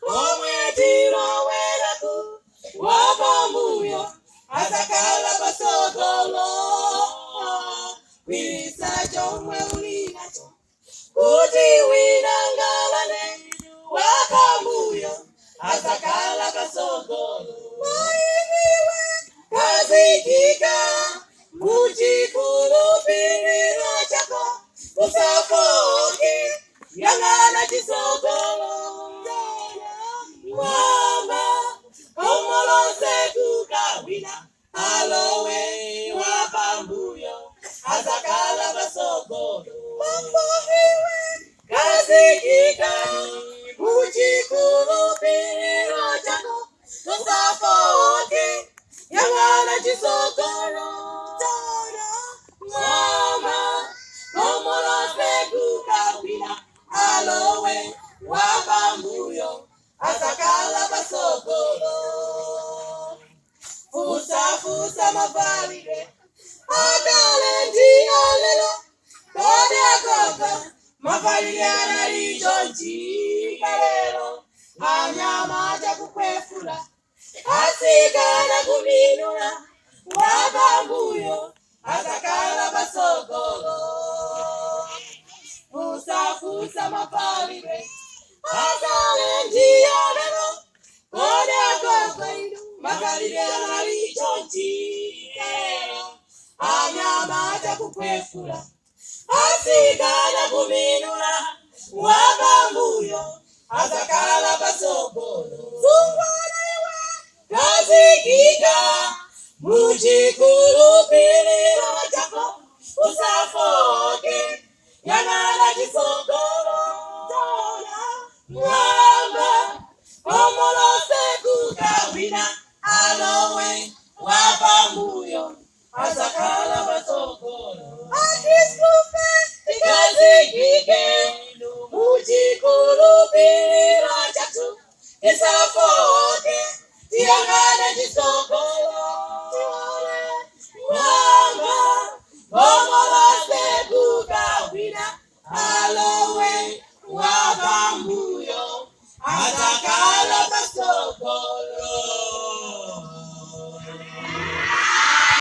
omwetiro weraku wapambuyo azakala pasogolo kwisa chomwe ulinacho kuti winangalane wapambuyo azakala pasogolo mainiwe kazikika muchikulupiriro chako usafoke yangana chisogolo mwamba omolose kukawina alowe wapambuyo azakala pasogolo mambohiwe kazikika muchikulupiriro chako usafoke yangana chisogolo mwamba omolose kukawina alowe wapambuyo azakala pasogolo fusa mavalide akale ndiyo lelo kode akoka mavalide analichonchika lelo anyama chakukwefula asikana kuminula wapambuyo azakala pasogolo fusa mavalide akale ndiyo lelo kode akoka mavalide analichonchika lelo anyama chakukwefula asikana kuminula wapambuyo azakala pasogolo sungwanaewa kazikika muchikulupiriro chako usafoke yangana chisogolo mwamba omolose kukawina alowe wapambuyo azakala pasogolo akiskupe tikazikike muchikulupiriro chako isafoke tiyanga